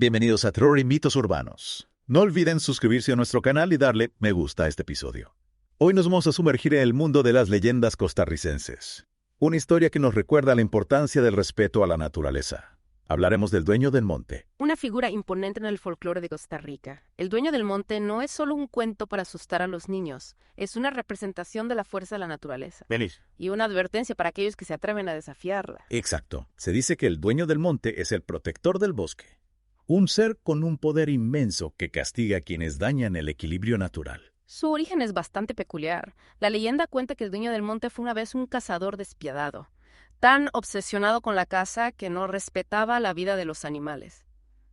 Bienvenidos a Terror y Mitos Urbanos. No olviden suscribirse a nuestro canal y darle me gusta a este episodio. Hoy nos vamos a sumergir en el mundo de las leyendas costarricenses. Una historia que nos recuerda la importancia del respeto a la naturaleza. Hablaremos del Dueño del Monte. Una figura imponente en el folclore de Costa Rica. El Dueño del Monte no es solo un cuento para asustar a los niños, es una representación de la fuerza de la naturaleza. Venid. Y una advertencia para aquellos que se atreven a desafiarla. Exacto. Se dice que el Dueño del Monte es el protector del bosque. Un ser con un poder inmenso que castiga a quienes dañan el equilibrio natural. Su origen es bastante peculiar. La leyenda cuenta que el Dueño del Monte fue una vez un cazador despiadado, tan obsesionado con la caza que no respetaba la vida de los animales,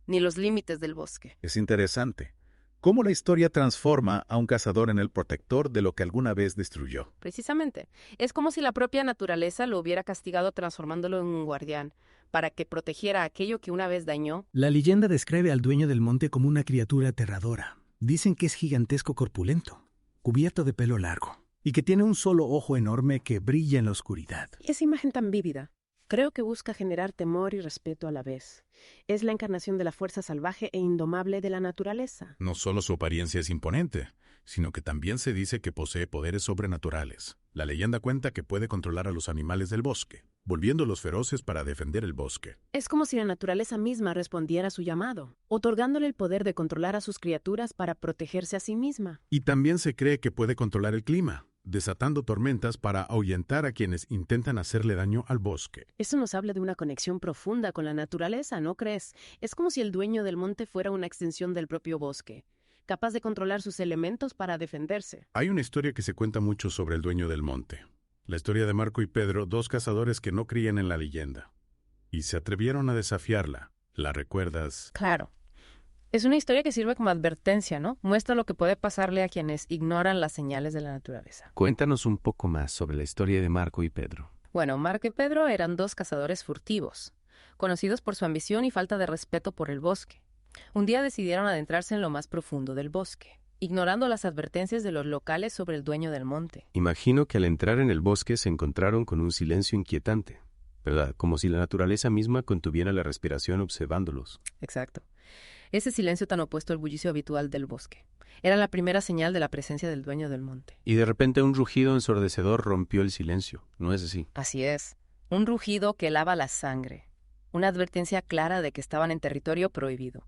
ni los límites del bosque. Es interesante cómo la historia transforma a un cazador en el protector de lo que alguna vez destruyó. Precisamente, es como si la propia naturaleza lo hubiera castigado transformándolo en un guardián, para que protegiera aquello que una vez dañó. La leyenda describe al Dueño del Monte como una criatura aterradora. Dicen que es gigantesco corpulento, cubierto de pelo largo, y que tiene un solo ojo enorme que brilla en la oscuridad. Esa imagen tan vívida, creo que busca generar temor y respeto a la vez. Es la encarnación de la fuerza salvaje e indomable de la naturaleza. No solo su apariencia es imponente, sino que también se dice que posee poderes sobrenaturales. La leyenda cuenta que puede controlar a los animales del bosque, volviéndolos feroces para defender el bosque. Es como si la naturaleza misma respondiera a su llamado, otorgándole el poder de controlar a sus criaturas para protegerse a sí misma. Y también se cree que puede controlar el clima, desatando tormentas para ahuyentar a quienes intentan hacerle daño al bosque. Eso nos habla de una conexión profunda con la naturaleza, ¿no crees? Es como si el Dueño del Monte fuera una extensión del propio bosque, capaz de controlar sus elementos para defenderse. Hay una historia que se cuenta mucho sobre el Dueño del Monte. La historia de Marco y Pedro, dos cazadores que no creían en la leyenda, y se atrevieron a desafiarla. ¿La recuerdas? Claro. Es una historia que sirve como advertencia, ¿no? Muestra lo que puede pasarle a quienes ignoran las señales de la naturaleza. Cuéntanos un poco más sobre la historia de Marco y Pedro. Bueno, Marco y Pedro eran dos cazadores furtivos, conocidos por su ambición y falta de respeto por el bosque. Un día decidieron adentrarse en lo más profundo del bosque, ignorando las advertencias de los locales sobre el Dueño del Monte. Imagino que al entrar en el bosque se encontraron con un silencio inquietante, ¿verdad? Como si la naturaleza misma contuviera la respiración observándolos. Exacto. Ese silencio tan opuesto al bullicio habitual del bosque. Era la primera señal de la presencia del Dueño del Monte. Y de repente un rugido ensordecedor rompió el silencio, ¿no es así? Así es. Un rugido que helaba la sangre. Una advertencia clara de que estaban en territorio prohibido.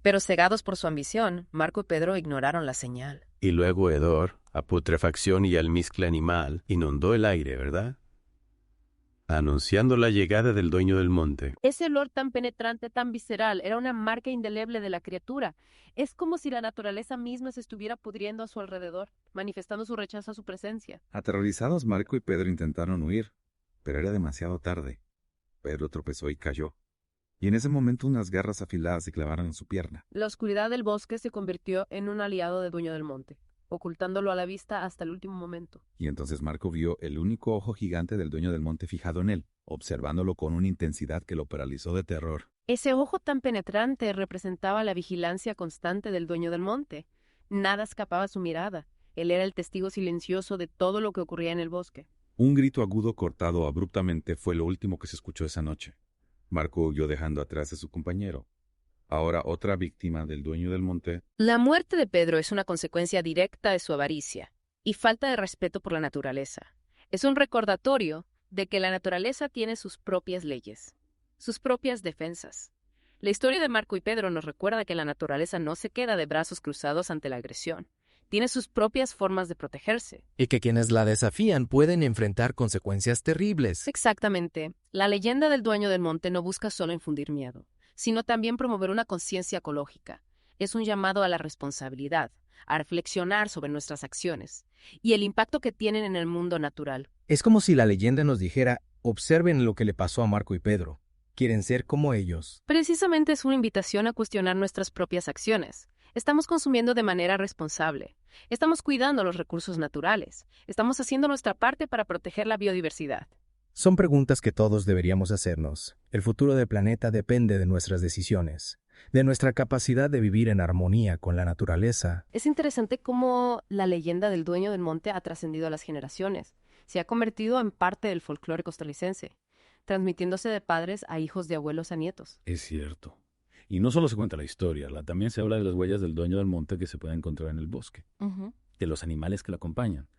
Pero cegados por su ambición, Marco y Pedro ignoraron la señal. Y luego hedor, a putrefacción y almizcle animal, inundó el aire, ¿verdad? Anunciando la llegada del Dueño del Monte. Ese olor tan penetrante, tan visceral, era una marca indeleble de la criatura. Es como si la naturaleza misma se estuviera pudriendo a su alrededor, manifestando su rechazo a su presencia. Aterrorizados, Marco y Pedro intentaron huir, pero era demasiado tarde. Pedro tropezó y cayó, y en ese momento unas garras afiladas se clavaron en su pierna. La oscuridad del bosque se convirtió en un aliado del Dueño del Monte, ocultándolo a la vista hasta el último momento. Y entonces Marco vio el único ojo gigante del Dueño del Monte fijado en él, observándolo con una intensidad que lo paralizó de terror. Ese ojo tan penetrante representaba la vigilancia constante del Dueño del Monte. Nada escapaba a su mirada. Él era el testigo silencioso de todo lo que ocurría en el bosque. Un grito agudo cortado abruptamente fue lo último que se escuchó esa noche. Marco huyó dejando atrás a su compañero. Ahora otra víctima del Dueño del Monte. La muerte de Pedro es una consecuencia directa de su avaricia y falta de respeto por la naturaleza. Es un recordatorio de que la naturaleza tiene sus propias leyes, sus propias defensas. La historia de Marco y Pedro nos recuerda que la naturaleza no se queda de brazos cruzados ante la agresión. Tiene sus propias formas de protegerse. Y que quienes la desafían pueden enfrentar consecuencias terribles. Exactamente. La leyenda del Dueño del Monte no busca solo infundir miedo, sino también promover una conciencia ecológica. Es un llamado a la responsabilidad, a reflexionar sobre nuestras acciones y el impacto que tienen en el mundo natural. Es como si la leyenda nos dijera, observen lo que le pasó a Marco y Pedro. Quieren ser como ellos. Precisamente es una invitación a cuestionar nuestras propias acciones. Estamos consumiendo de manera responsable. Estamos cuidando los recursos naturales. Estamos haciendo nuestra parte para proteger la biodiversidad. Son preguntas que todos deberíamos hacernos. El futuro del planeta depende de nuestras decisiones, de nuestra capacidad de vivir en armonía con la naturaleza. Es interesante cómo la leyenda del Dueño del Monte ha trascendido a las generaciones. Se ha convertido en parte del folclore costarricense, transmitiéndose de padres a hijos, de abuelos a nietos. Es cierto. Y no solo se cuenta la historia, también se habla de las huellas del dueño del monte que se pueden encontrar en el bosque, Ujú. de los animales que lo acompañan,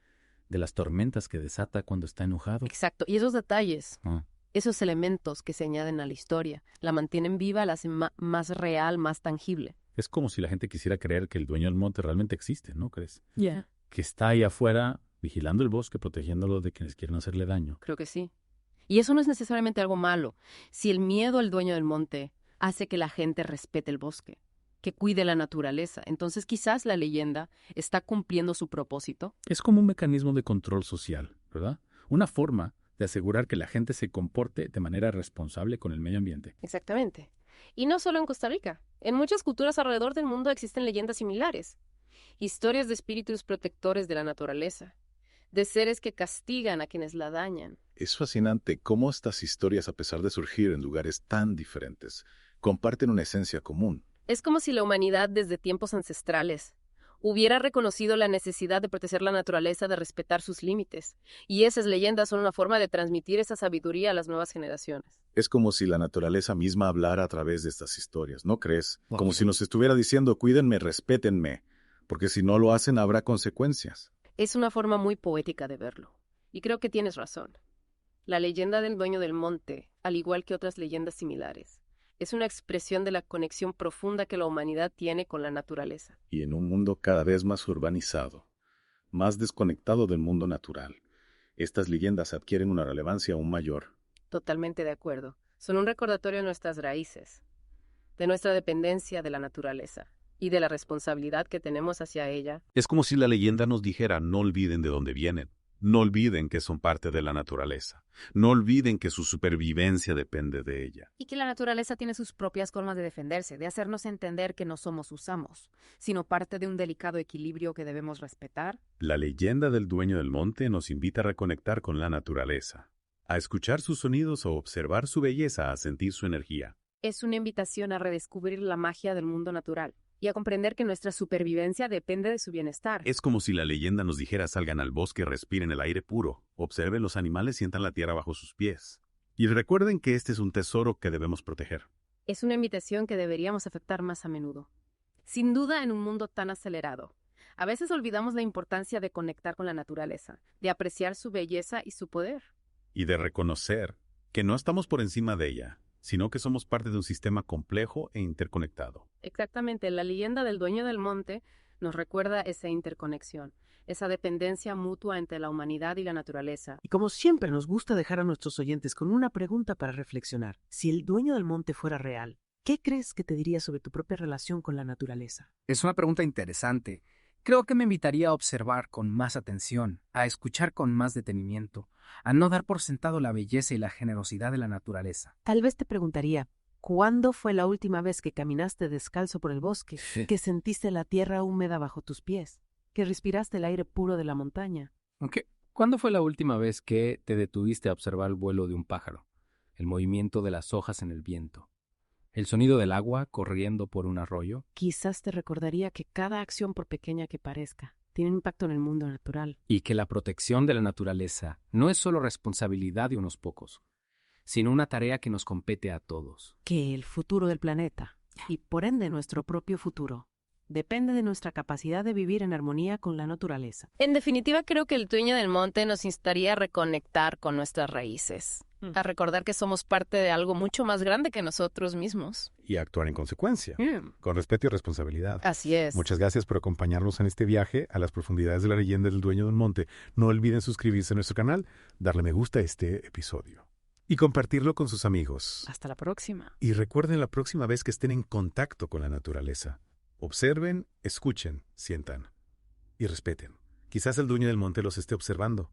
de las tormentas que desata cuando está enojado. Exacto. Y esos detalles, Ah, esos elementos que se añaden a la historia, la mantienen viva, la hacen más real, más tangible. es como si la gente quisiera creer que el dueño del monte realmente existe, ¿no crees? Ya. Que está ahí afuera vigilando el bosque, protegiéndolo de quienes quieren hacerle daño. Creo que sí. Y eso no es necesariamente algo malo. Si el miedo al dueño del monte hace que la gente respete el bosque, que cuide la naturaleza, entonces quizás la leyenda está cumpliendo su propósito. Es como un mecanismo de control social, ¿verdad? Una forma de asegurar que la gente se comporte de manera responsable con el medio ambiente. Exactamente. Y no solo en Costa Rica. En muchas culturas alrededor del mundo existen leyendas similares. Historias de espíritus protectores de la naturaleza, de seres que castigan a quienes la dañan. Es fascinante cómo estas historias, a pesar de surgir en lugares tan diferentes, comparten una esencia común. Es como si la humanidad desde tiempos ancestrales hubiera reconocido la necesidad de proteger la naturaleza, de respetar sus límites. Y esas leyendas son una forma de transmitir esa sabiduría a las nuevas generaciones. Es como si la naturaleza misma hablara a través de estas historias, ¿no crees? Wow. Como si nos estuviera diciendo, cuídenme, respétenme, porque si no lo hacen habrá consecuencias. Es una forma muy poética de verlo. Y creo que tienes razón. La leyenda del dueño del monte, al igual que otras leyendas similares, es una expresión de la conexión profunda que la humanidad tiene con la naturaleza. Y en un mundo cada vez más urbanizado, más desconectado del mundo natural, estas leyendas adquieren una relevancia aún mayor. Totalmente de acuerdo. Son un recordatorio de nuestras raíces, de nuestra dependencia de la naturaleza y de la responsabilidad que tenemos hacia ella. Es como si la leyenda nos dijera, no olviden de dónde vienen. No olviden que son parte de la naturaleza. No olviden que su supervivencia depende de ella. Y que la naturaleza tiene sus propias formas de defenderse, de hacernos entender que no somos sus amos, sino parte de un delicado equilibrio que debemos respetar. La leyenda del dueño del monte nos invita a reconectar con la naturaleza, a escuchar sus sonidos, a observar su belleza, a sentir su energía. Es una invitación a redescubrir la magia del mundo natural y a comprender que nuestra supervivencia depende de su bienestar. Es como si la leyenda nos dijera, salgan al bosque, respiren el aire puro, observen los animales, sientan la tierra bajo sus pies. Y recuerden que este es un tesoro que debemos proteger. Es una invitación que deberíamos aceptar más a menudo. Sin duda, en un mundo tan acelerado, a veces olvidamos la importancia de conectar con la naturaleza, de apreciar su belleza y su poder. Y de reconocer que no estamos por encima de ella, sino que somos parte de un sistema complejo e interconectado. Exactamente, la leyenda del dueño del monte nos recuerda esa interconexión, esa dependencia mutua entre la humanidad y la naturaleza. Y como siempre nos gusta dejar a nuestros oyentes con una pregunta para reflexionar. Si el dueño del monte fuera real, ¿qué crees que te diría sobre tu propia relación con la naturaleza? Es una pregunta interesante. Creo que me invitaría a observar con más atención, a escuchar con más detenimiento, a no dar por sentado la belleza y la generosidad de la naturaleza. Tal vez te preguntaría, ¿cuándo fue la última vez que caminaste descalzo por el bosque, que sentiste la tierra húmeda bajo tus pies, que respiraste el aire puro de la montaña? ¿Cuándo fue la última vez que te detuviste a observar el vuelo de un pájaro, el movimiento de las hojas en el viento, el sonido del agua corriendo por un arroyo? Quizás te recordaría que cada acción, por pequeña que parezca, tiene un impacto en el mundo natural. Y que la protección de la naturaleza no es solo responsabilidad de unos pocos, sino una tarea que nos compete a todos. Que el futuro del planeta, y por ende nuestro propio futuro, depende de nuestra capacidad de vivir en armonía con la naturaleza. En definitiva, creo que el dueño del monte nos instaría a reconectar con nuestras raíces, a recordar que somos parte de algo mucho más grande que nosotros mismos. Y actuar en consecuencia, con respeto y responsabilidad. Así es. Muchas gracias por acompañarnos en este viaje a las profundidades de la leyenda del dueño del monte. No olviden suscribirse a nuestro canal, darle me gusta a este episodio y compartirlo con sus amigos. Hasta la próxima. Y recuerden la próxima vez que estén en contacto con la naturaleza. Observen, escuchen, sientan y respeten. Quizás el dueño del monte los esté observando.